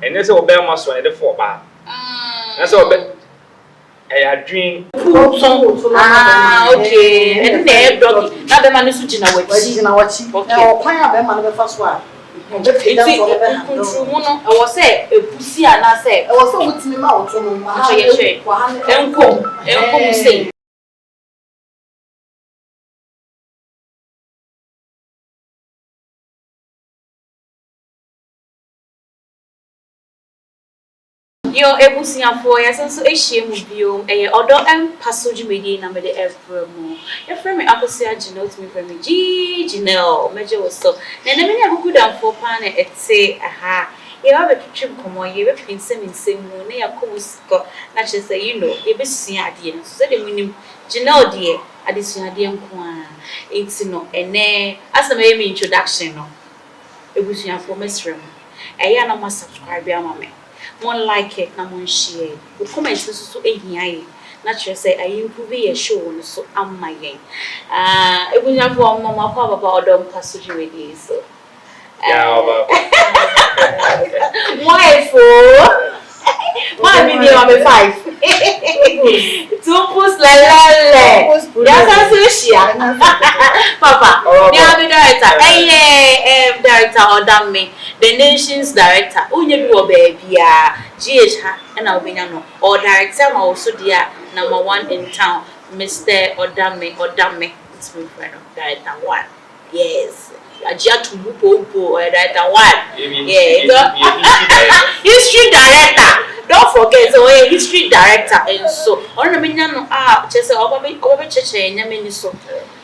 and there's a bear muscle and the 4 bar. That's all. I dream. Okay. And they dog. Now the man is switching away. Okay. Why have them on the first one? I was say a pussy and I say, I was so with me out from my say. Yo, ebusia for yes, so a shame with you. Although Mpaso Jimmy number the ever more. Your friend me Akosia Gynel to me from me Gynel. Major was so. Then I mean I go down for pan and say, aha. You have a trip come on, you have been same moon, near Cousco. Not just say, you know, a bit see idea. So the winning Gynel dear, I did see idea. It's no, and as a maybe introduction, no. Ebusia for Miss Rim. I am a subscriber, mamma. One like it, na one share. We comment so ehia. Naturally say I improve your show so am my game. It will have one mama papa about Mpaso with so. Yeah, Why for? My video I'm 5. 2 posts la. That's so share. Papa, you are the director. Director order me. The nation's director. Onye do baby GH and I'll be no. Or director also dear number 1 in town, Mr. Odame. It's my friend of director 1. Yes. Ajia to Mupo director 1. Yeah. History director. Don't forget, so a history director and so on the minion just over church and Yamini so.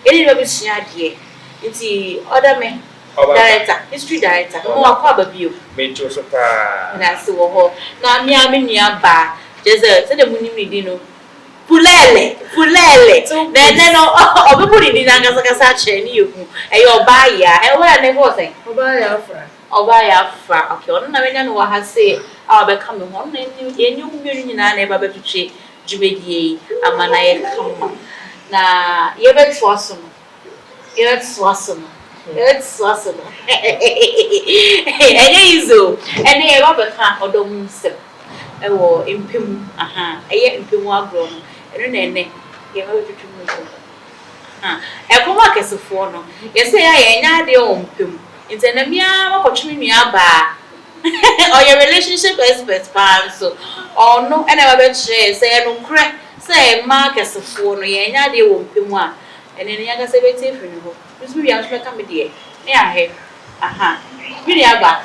Any of his dear. It's the other man. Director, history director, more probably. Made you so far. And I saw her. Now, near bar, just said the Munimi Dino. Pulele. Then, oh, put it in Angasacha and you, and your buyer, and what I never think. Obaya, okay, I don't know what I say. I'll become a one and you million and never to check Jubedi, a manaya come. Now, you're very awesome. It's awesome. It's awesome. And so, and they Robert can't or don't sip. I will impim, aha, I yet impim grown, and then you have to move. A comarcus of fono. Yes, I ain't the own pim. It's an amia opportunity bar. Or your relationship experts, so. Or no, and I bet say, I don't crack, say, Marcus of fono, and the own pim. And then younger say, this will be a comedy. Yeah, aha. Really, about.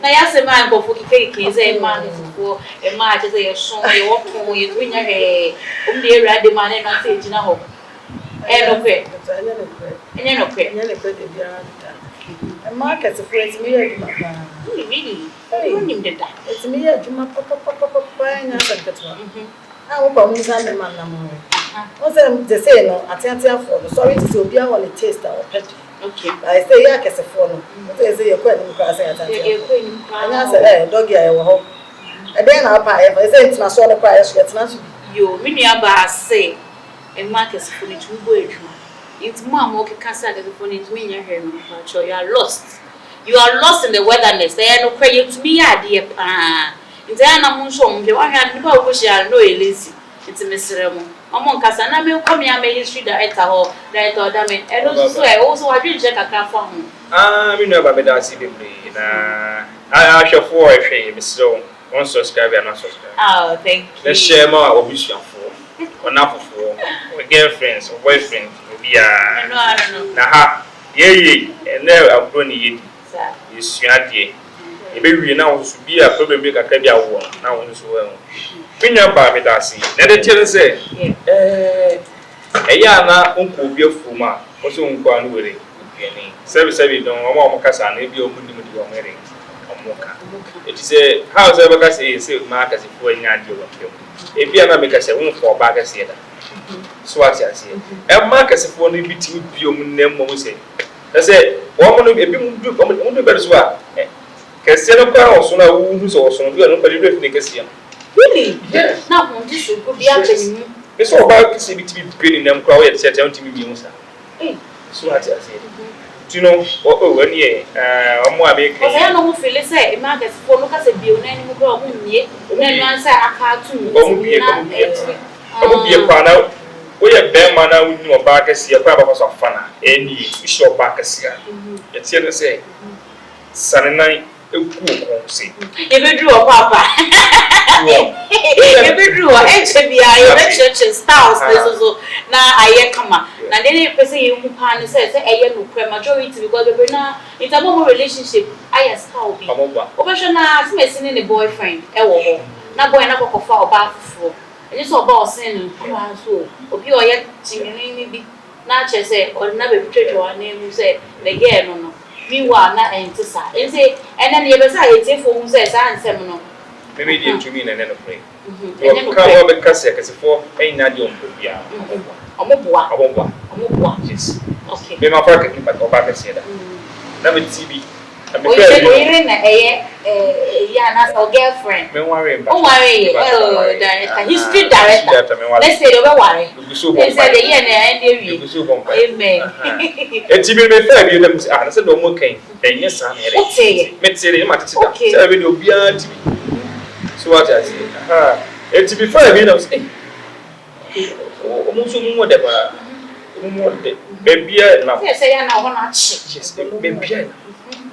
Now, yes, a man go for cake, say, man, for a match as a show, you walk home, you win your hair, only read the man and not say, no. And okay. And then okay. And Marcus of friends, me, really? It's me, Papa, and I hope I'm using man. What's the say? No, I can't tell for sorry to see you on the taste or pet. Okay. I say, yeah, as a phone. They say you're quite crossing. And I said, doggy, I will hope. And then I'll buy if I say it's not so the price, it's not you. Many of us say, and Marcus for it to go. It's mom walking castle the phone into me, your hair, you are lost. You are lost in the wilderness. They are no credit to me, dear. In the Anamunshon, the one had no wish I know lazy. It's a miserable. Among Casana will come here, may history director or director, damn it. And also, I didn't check a car for him. We know about that. I shall for a shame, so one subscribe and not subscribe. Oh, thank you. Let's share more of which you are for. Or not for girlfriends or boyfriends. I don't know. Now, yeah, and there I'm going to eat. It's your idea. Maybe now should be a problem make a career war. Now, as well. When you're by me, that's it. Let the children say, Ayana, Uncle, be a fuma, also Uncle, wedding. Service, don't want Mocassa, maybe open to your wedding. It is a house ever can say, Mark as if we're not your kill. If you ever make us a room for baggers here. Swat as here. And Mark as if only between your name, say. I said, woman will be better as well. Castello also now, who's also nobody with really? Yes. Now, this could be happening. It's all about to be in them crowd at 70 million. So what I said. Do you know what? 1 year, I'm more making. I don't feel it. Say, Marcus, for look as a billionaire bro mumie na nwansa aka tu Omu bie kwa na we ye ben ma na wuni oba kese kwa ba so fana eni isi oba kese a etie no say sanenan eku ko se ebedru o papa ebedru o eche bia ye church styles so na aye kama na dey person you mu pa no say eye no kra majority because be na intermom relationship aye style bi obehwe na smesi ne boyfriend e wo ho na boy na kokofa oba afufo any so about saying so obi oye chingeni bi na che say or na be twetwe wa na mu say the girl no meanwhile na entisa say and then you be say e tie fo mu say sa ansem no maybe dey to me na no pray ka be kase for e na dey on bia omoboa yes okay me ma fa ka kipa ko ba kase da na be tv o ye na yeah na so girlfriend me worry director history director let's say you be worry they say the year na end wi amen eti me fa bi dem na say do mo kan enye sa na ere me tire ma tete da say be do bia ti so what I say eti bi fa bi dem say o mo so mo de ba mo de be bia na say ya na ho na chi yes be bia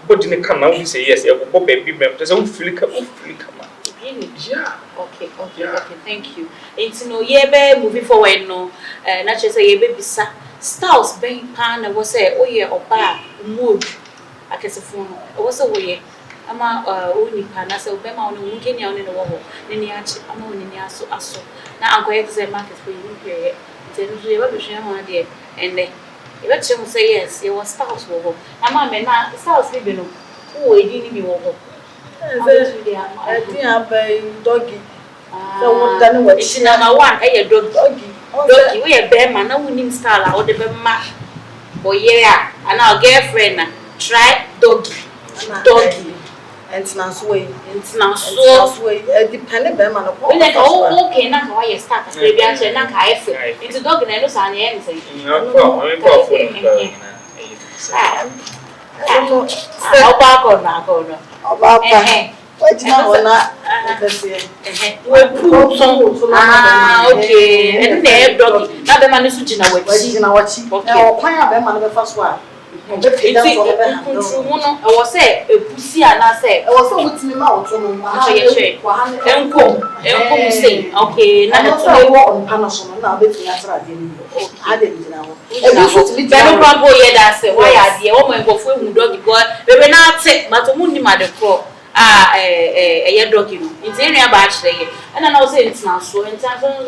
but in the camera we say yes go baby mem just we feel come yeah okay thank you it's no ye be moving forward no na che say ye be bisa styles ben pan na was say oh ye oba mood akesefo no was say we ama oni pan na say be ma onu nke nia oni no wo ho ne ni achi ama oni ni aso na anko ye say market for you here then you be hwe ho ade ende you let him say yes you was styles wo ama me na styles ni be no wo edi ni bi wo ho edi abai doggy so what than what it's number 1 e doggy we e be ma na woni style a wo de be ma boye a ana girlfriend na try doggy and na so way depend be ma no ko okay na ka ye start as baby and say na ka efe into doggy na no sa na ye say no Oba what na ona we put okay and na doggy na be ma no su gina wachi o kwan a be ma no be fa so a no I was say epusi ana say I was so witimi ma oto no ma ha enkom say okay na na so wo on Mpaso no na obetumi atra de ni ha de gina ho e bi so timi be no kwambo ye da say why ade wo mo engofo emu dog because bebe na ate but mu ni ma de kro ye dog no nti enu aba akire ye na na wo say ntina so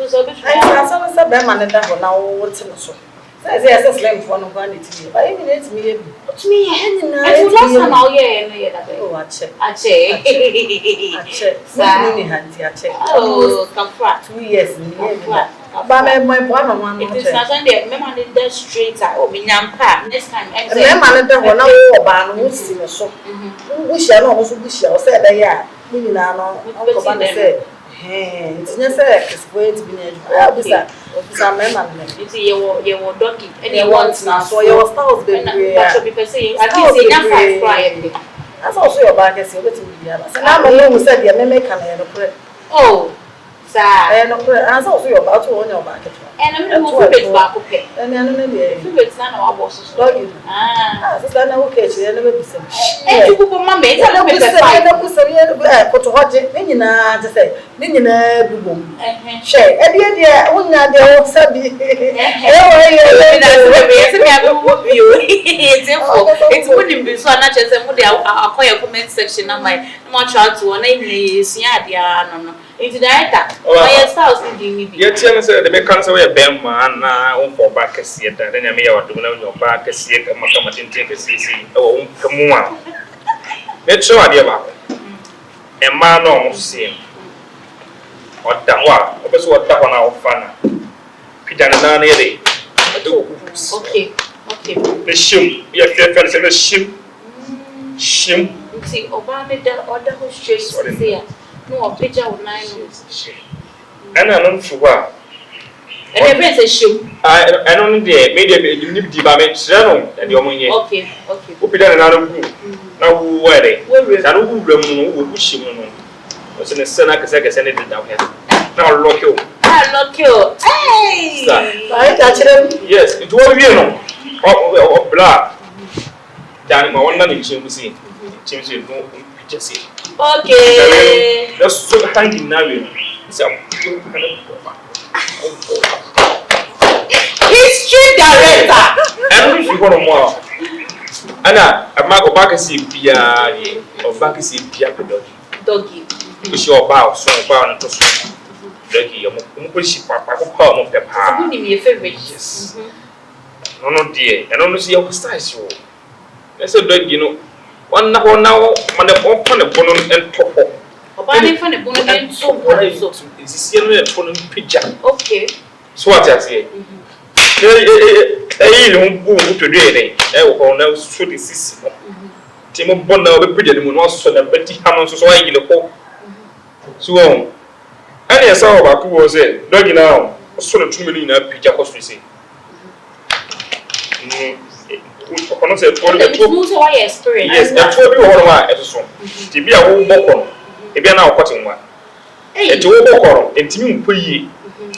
so be try so be ma ne da ho na wo timi so say slim for no go na ti but even it me e to me hen na e last time all ye no ye da be oh ache sa ni hanti ache oh comfort 2 years ni ye ba me boy no it is not Sunday me man dey straight o me nyampa next time me man dey ho na wo ba no si me so wo hia no wo so hia o say da ya ni nyina no ko ba na say it's not say it's going to be near bisa me man me it's ye wo doggy and you want na so you styles be but people say at least you can fight cry that's also your back is you better be aba say na me say dia me make am no pray oh sa no pray and also your back to on your back and I'm no fit back okay and I no be fit na wa boss doggy sister na okay che na be bisa you go mama e na be fight na kusa ye ko to hoje ni nyina je say ni nyina bubom she e de wonya de wo sabi it's wouldn't be so na che say mo de akoya comment section na my mo try to na nyina sua dia no into director my styles ni bi ye tie me say de be kan say we ben ma na won for back kase da na me ya wadum na won back kase ka maka matintin kase si e wo kamu a me tro ade ba e ma no mo sim oda wa obeso oda ho na ofa na pidana na na ye okay the shim ya fe say the shim see oba me da order ho straight say no picture of 9 ana non fuwa and the prince shim I don't dey media ni di ba me tire no e omo nye okay o pidana na no ku na wo were na no wura mu no wo shim no was in a senate because I send it down here. Now lock you. Lock you. Hey! I touch them. Yes, it was you know. Black. Down my one man in Chimsy. Chimsy, no pictures. Okay. That's so hanging now. History director. And if you want more. Anna, a mark of back see Pia or back see Pia Doggy. Push your bow, so bow and to swim. Doggy, push papa, palm of the I wouldn't be a favorite. Yes. No, dear, and only see your style. That's a dog, you know. One now, on the open a bonnet and top. Opening from the bonnet and so It's a phone picture. Okay. So what I say. Don't go to day. I now shoot the system. Timon Bonner will be pretty so that Betty Hammond so I get a hope. So on. And I saw about who was it. Doggy now, sort of 2 million picture host we see. Yes, that's what we all want as a song. To be a whole bokon, to be an hour cutting one. And to walk and Timmy Pui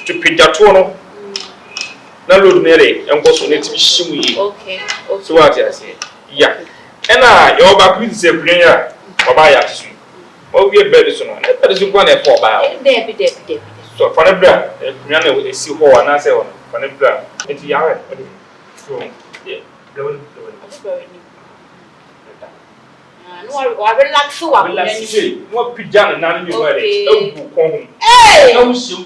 to picture Tono. Na load nearly and was on it to be shimmy. Okay. So what I say? Yeah. And your back with the prayer, Baba. Oh, we are better soon. That is one at 4 by. There. So, Fanabra, Rihanna will see who and answer on Fanabra. It's Yara. So, yeah. No, I relax so I will let you say, what pijama none of you were. Oh, hey! No, so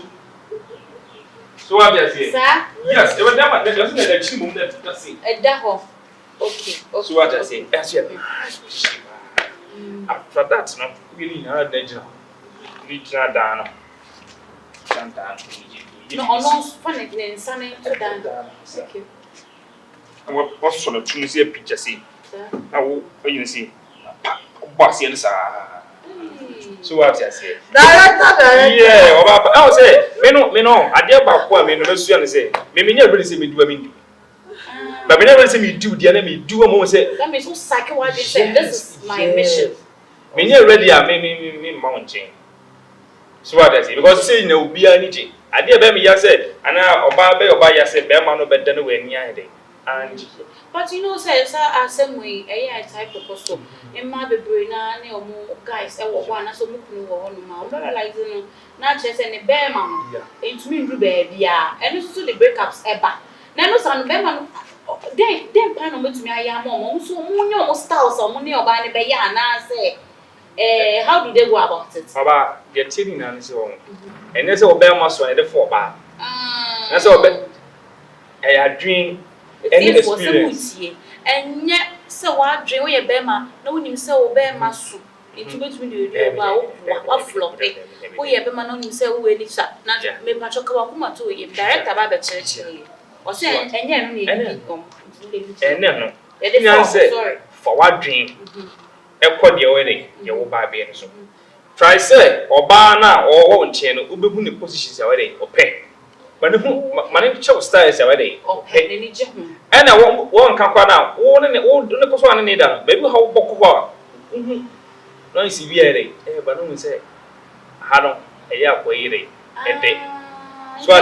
what I say? Sir? Yes, it was that doesn't let you move that. A daho. Okay. So what I say? After that, no, we need another danger. Regional down. No, funny, and sunny to dance. Okay. What's sort of Tunisia picture? See, how you see? Bossy and so what I say? Director. Yeah, I was say, me no, I dare about poor men, no, say, maybe never see me do a mean. But we never see me do the enemy do a moment say, that means so psycho what they say. This is my mission. Me near ready, I may mountain. So what I say, because say no be anything. I dear baby, I said, and now Obabe or by say, Bear no better than away near day. And but you know, says I same way, a type of person. In my brain, or more guys, I was one, so moving on my own, like not just any bear mamma. It's me, baby, yeah, and also the breakups ever. Nano son, Beman, then pan with me, I am almost so no styles or money or buying a bear, and I say, how do they go about it? About getting on his own. And there's a bear must ride the 4 bar. That's all, but I dream. Any experience, and yet, so I dream a bema, no himself bear masu. Into between you about what flop it. We have a man on himself when it's up, not me Pachokawakuma to him, direct about the church. Or say, and then, and no, sorry for what dream. A quad your wedding, your baby and so. Try say, or bar now, or one chain, Ubu positions already, or pay. But my name Chow styles already. Okay, and I won't come now. One and old one need that. Maybe how Boko. No, see, we but no, say, Hadon, a year waiting a day. So I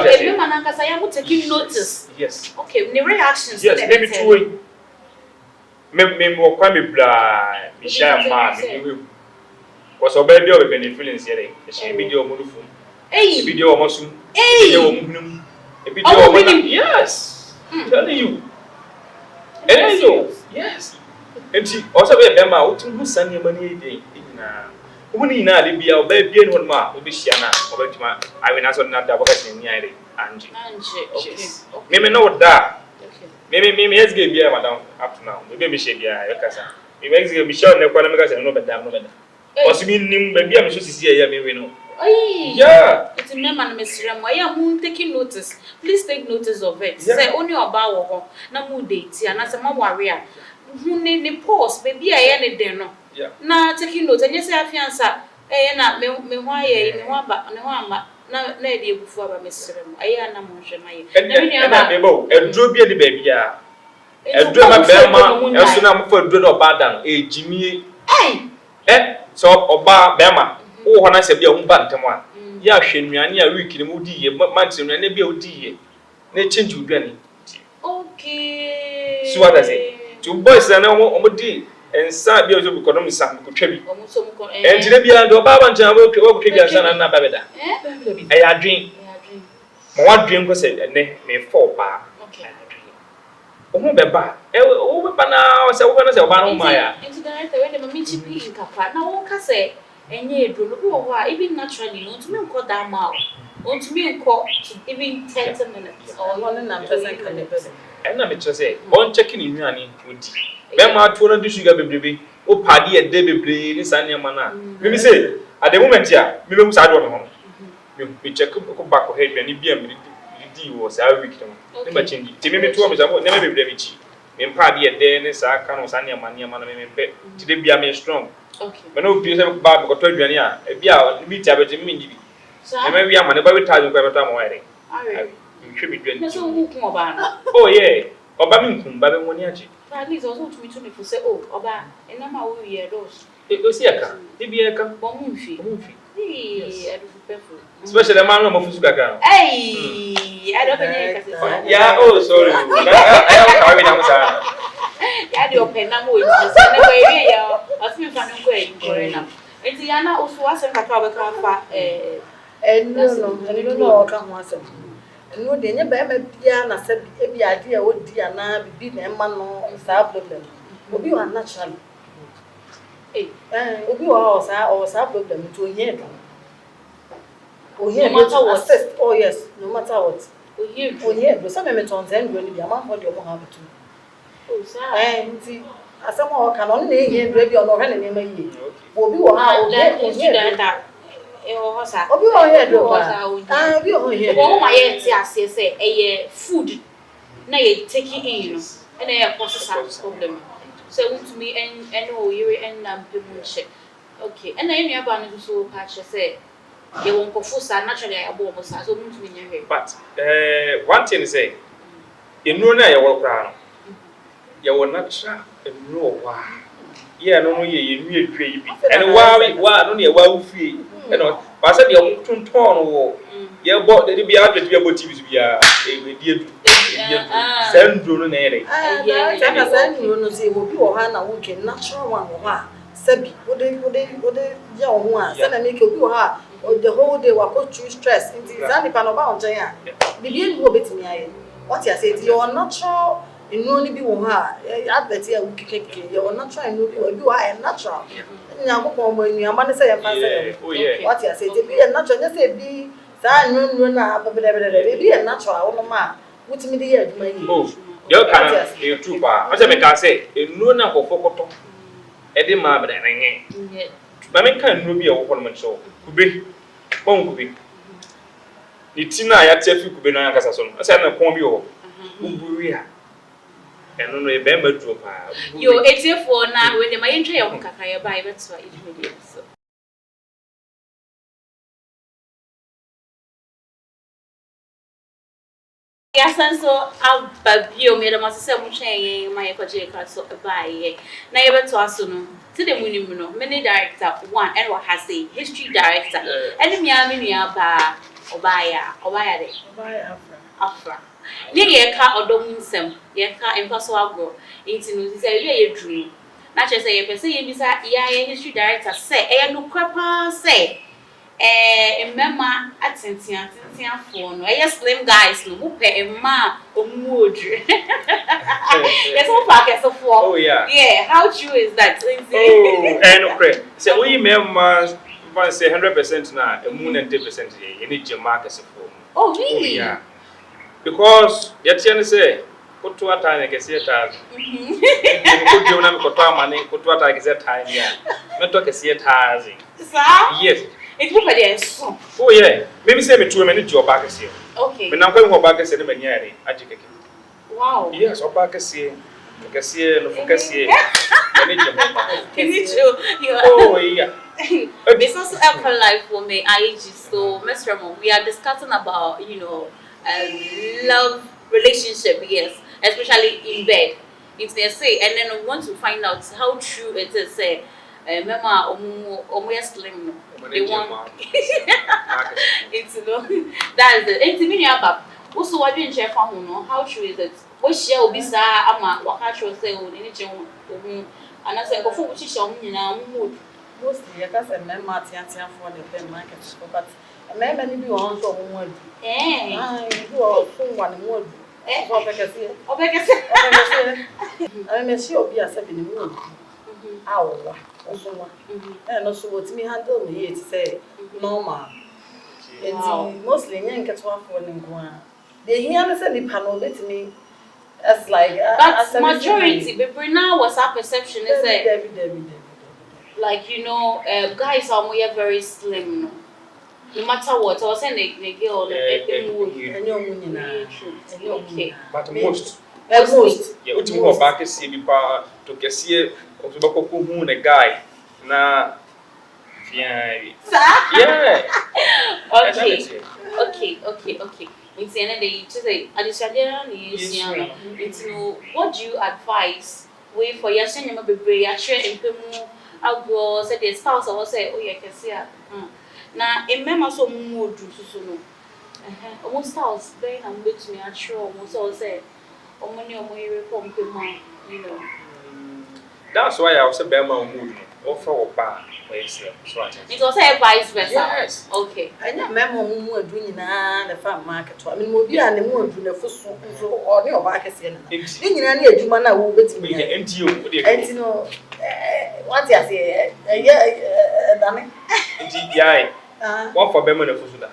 am taking notice. Yes. Okay, the reactions. Yes, maybe 2 weeks. Maybe more crime blind. Michelle, man, was a baby of any feelings yet. She video move. A video almost a video. Yes, telling you. And you, yes. And she also be a bema out to send your money in Uni na the be our baby and one ma will be Shiana or Betma. I will not not double in Yari and maybe know that. Maybe let's give you madam up to now. Maybe she be a casa. We make the Michelle and Economics and no better. Possibly, maybe I'm supposed to see a maybe no. Yeah, it's a man, Mr. Ram. I am taking notice. Please take notice of it. Say only about no more dates, and as a more warrior who need the post, maybe I any dinner. Now taking notes, and yes, I fianza, not me why me one but no one, no idea before Mr. Ram. I am not much my and drew be the baby. A drama, Belma, as soon as for good or bad than a Jimmy. So, Oba, Bema. wo ho na se bia wo ba ntem a ya hwe nnuane a week ni mu di ye month nnuane bia wo di ye na change udwane okay so what does it to boys na omo di ensa bia so because no me sa ko twa bi omo so mko entire bia do ba ntia wo twa bi ansa na ba beda eh ya adwen ma wa adwen ko se ne me fall ba okay omo be ba wo be ba na se wo na se wo ba no ma ya into director when the mami chipi nkapa na wo ka se enye edro no wo ha even naturally no to me nko da ma o to me nko even 30 minutes or 100% can be na me say on checking in nnuane odi be ma to na di sugar bebrebe o padi e de bebre ni sane ma na me say at the moment ya me be sa do no ho me check ko back head ni bia me di wo sa week no me ma change ti me to me sa mo ne me bebre bi chi me padi e de ni sa ka no sane ma na me pe ti de bia me strong okay me no bi se ba ko to aduane a e bia bi ti abeti me ndi bi e me wi ama ne ba bi ta ju ko beta mo ere hwe bi dwan so wo ku oba no oh yeah oba mi nkum ba be woni achi at least also to me to me for say oh oba ena ma wo ye dos o si aka e bi aka bo mu mfi I do perfect especially man no mo fusu kaka hey I don't think I can yeah oh sorry I am carry na musa ya di open na mo yi se na ba wi ya afi fa no ko e nkore na enti ya na oso asem ka ka ba ka fa no ka ho asem no de nye ba ma bia na se e bia de a odi ana bibi na ma no sa problem obi wa naturally obi wa o sa problem to nye do o here no matter what assist oh yes no matter what o here do some me ton zen do ni bia ma ho de mo ha betu oh sa nti asem o ka no na here do bia no hwe ne ma yi obi wa ha o here hosa obi o here do obi o here wo ma ye ti ase se eye food na ye taking in no na ye cause problem so to me and o yiri and pemu che okay and na ye nua ba no so ka che se ye won ko fusa naturally I abo mo sa so to me nya hwe but one thing is say enuro na ye wo kra no ye wo natural enuro wa ye no ye nua dwe yi bi and wa no ye wa ufie no ba se de o tonton wo ye bo de bia adwe bia bo tv bia e die du sendro no na ere na na sendro no se obi wo ha na wo ke natural one wo ha sabi ode ya wo ha se na make obi wo ha the whole day wa go through stress into zani pa no ba on jan ya bibie ni wo betimi aye what you say your natural inu ni bi wo ha advert ya ukikeke your natural inu bi wo ha natural nya go ko mo enu ama ne se ya pa se what you say bi natural ne se bi sa inu na bebelebele bi natural wo ma wutimi de ya aduma yi oh yo kana e true pa o se me ka say enu na ko fokoto e de ma bele nanye ba me kan enu bi e wo ko no so kube bon kube ni tina ya tefi kube no yankasa so no asa na kon bi wo uburi a eno no e be ma duro pa yo etiefo na we de ma yentwe ya ho kaka ya ba e betwa idumedi so yasanso ababio me de ma se mu hwen ma ye kwaje ka so ba ye na ye beto aso no ti de munim no many director one and what has a history director and me nua ba obaya de afra ni ye ka odom nsem ye ka Mpaso agro enti no se ye drum na che se ye pese ye bisa ye history director se e no kwapa se mema atentia for no slim guys no mo pe ma omu odre yes mo pa ke so for oh yeah how true is that oh and okay so we mema one say 100% na emu 90% ye ni jema ke so for oh really yeah because yet you say koto atane ke se ta ko je na koto amane koto atane ke se ta ya meto ke se ta zi yes it will be there so oh yeah maybe say me tuwe me ni job back here okay me na kwa ho back here ne me nyare ajikeke wow yes o back here no focus here me job can you do oh yeah business apple life for me IG so Mr. Mo we are discussing about love relationship yes especially in bed if they say and then we want to find out how true it is say Mema omo slim no. They want it's no. That is it. It's me aba. Also what you share for no. How true is it? What share obi sa ama waka show say o ni che ohun and I say go for which show nyina mood. Mostly you can say mema tiantia for the market but mema ni bi won so mo adu. You do so one mo adu. Obekese. I mean she obi asabi ni mo adu. Awa. Osoma. No so what me handle me it say normal. And mostly nyen ketwa for nko a. They hear me say nipa no betimi as like but majority people now was our perception is say like guys are more very slim no matter what I was saying they girl okay but most yeah uti mo back see bi pa to kese otubako ko hu na guy na yeah okay it's the end of the day to say it's what do you advise way for your senior baby I share in pemu agro say the spouse or say oh yeah kese na emema so mu odu so no almost spouse be na mbetumi a sure almost all say omoni omoyire pom pemu that's why I was say be ma mu offer oba it was a vice versa. Yes. Okay. Anya memo mu adu nyina na farm market. I mean obi a ne mu adu na fuso so oni oba kese na. Ni nyina na adwuma na wo betimi. Enti o de. Enti no what you say dame. Enti yai. One for bema na fuso da.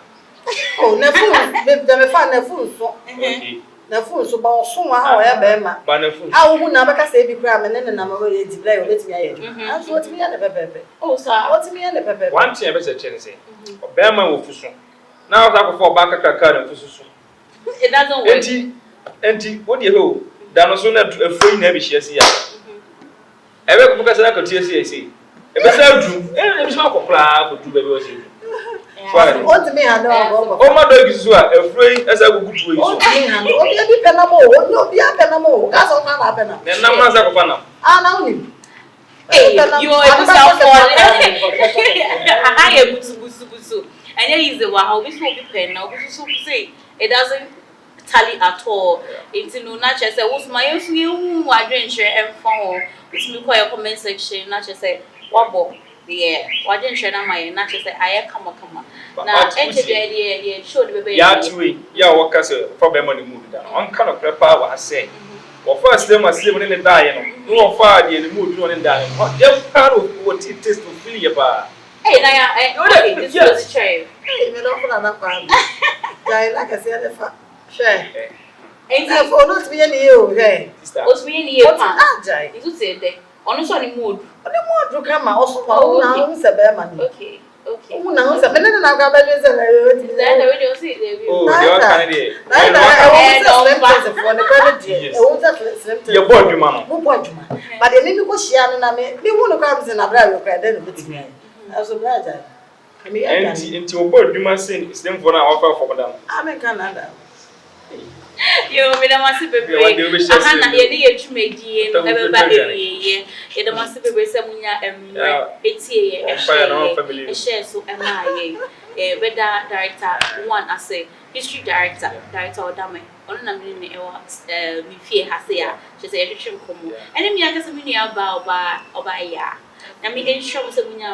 Oh na fu me fa na fu so. Okay. Na fu so ba so wa o ya bema. Ba na fu. A wo hu na baka say bi kra me ne na ma we di blay o betimi aye. And so what me na pepepe. Oh sir. What me na pepepe. One thing I better change say. Bema wo fuso. Now that for back kaka na fuso so. It doesn't work. Enti what dey ho? Da no so na afoi na bi hia si ya. Ebe ko buka sana ko tie si esi. Ebe sa du. E bi so akokra ko du ba bi o si. What me hand over. O ma do gi so a afoi asa gugu tuo yi so. What me hand. O bi pena mo, no bi pena mo. Ka so na na pena. Na na ma sa ko fa na. Na uni. Hey, you are a self fall. I am busu. And here is the one how this will be pen now. So say it doesn't tally at all. It's no not just say what's my you adventure and phone. It's me call your comment section, not just say wabo. Yeah, why didn't share my not just say I come. Now enter the idea, show the baby. Yeah, what can say problem on the mood down. On kind of prepare what I say. Well, first them are sleeping in the dying. No far the mood running down. What just part of what it is to feel about. Hey, now this was a chair. Hey, me don't put on farm. Guy, like I said, share. Ain't it for not be any you, okay? What's me in the year? Jai. You say that. Honestly, on the mood. On the mood to come out also now, Sabbath. Okay. Now, Sabbath, and I'll go back to the radio. See, oh, you're candidate. Your board, you man. Who point you, man? But the name was Shiana, and I may want to come in a brother, then with me. I was a brother. I mean, into your board, you must sing. It's them for now offer for them. I'm in Canada. You made a massive baby. I had a year to make the year. It must be Samunia and 80 a share so am I. A better director, one I say, history director or Dame. On a minute, me fear has here. She said, and then me, I guess a mini about or by ya. I mean, it shows a mini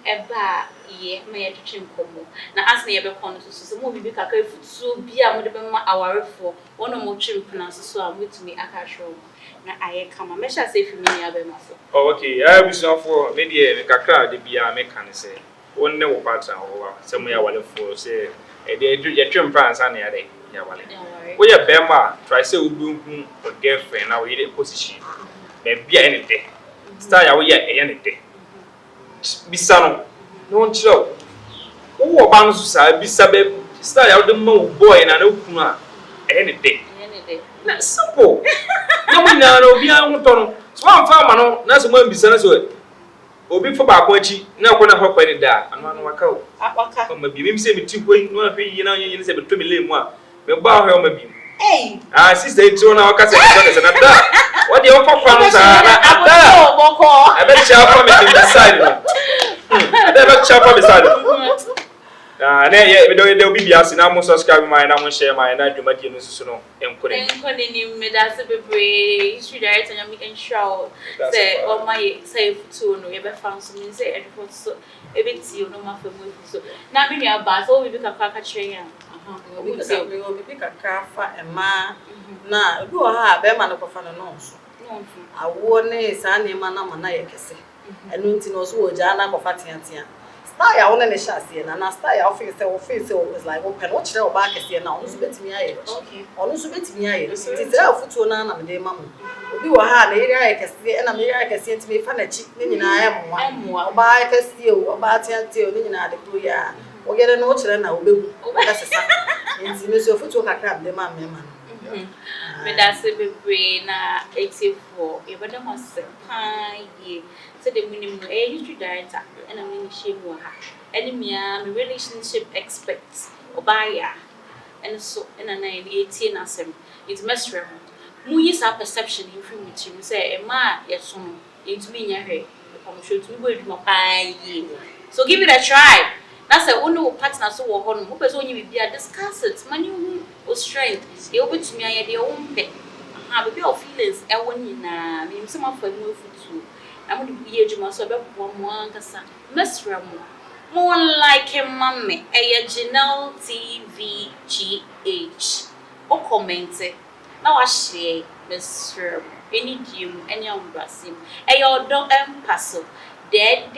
eba ye me etwetwe nkomo na asne ye be kono so mo bibi kaka efutu bia mo de be ma awarefo wono mo twempena so a mutumi aka hwo na aye kama me sha say fimi ya be maso. Oh okay, I be so for me de kakra de bia me kan say wonne wo partner wo say mo ya walefo say e de twempra ansa na ya de ya wale wo ye be ma try say wo bi hu girlfriend na wo ye position be bia anything style ya wo ye anything bisano no nchiro wo ba no sa bisa be style ya wo ma boy na na kunu a anything na simple na mo na obi an hoto no so am fa ma no na so mo bisa na so obi fo ba ko achi na ko na hokwa ni da anu waka o waka ma bi mi se mi ti koi no na pe yi na yi ni se be to mi le mu a me ba ho ma bi sister it na waka se na da What do you offer from Zara? I bet you are coming beside me. I never chop on beside me. They'll be asking, I'm subscribing my and I'm share my and I do my genius. No, and couldn't me that's a baby. Should I tell you and show? Say, oh, my safe to no, you ever found something say, and it so a bit you know my family. So now, maybe a bath, or we become a cracker chain. We will be a car and ma. Now, go ahead, Beman of a nose. I wore a son, a man, and I can say. And Nuntinos who Jana of Fatiantia. Stay on the chassis and I stay office was like open watch their back as now. On bit me, okay. On bit me, it's a foot to none of the mamma. We were hard, I can see, and I can see to me funny cheap, meaning I am one. Buy a steal or buy a tail, meaning I declare. Or get an orchard and I will be. That's a sign. It's your foot to her crab, the mamma. But that's a baby na 84. If I don't must say, so the minimum history director and a mini shame or her. Enemy, relationship experts or buyer. And so, in a 18 as him, it's messenger. Who is our perception in front of you? Say, a man, yes, it's me, your hair. I'm sure to be my pie. So give it a try. That's a only partner so on who was only be a discuss it. Money or strength. They open to me, I had their own pet. Have a bit of feelings. I want you now. Name some of them move too. I want to be a Juma so about 1 month. Miss Ramo. More like a mummy. A Gynel TVGH. Or comment it. Now I share Miss Ramo. Any Jim, any umbrasim. A your dog Mpaso. Dead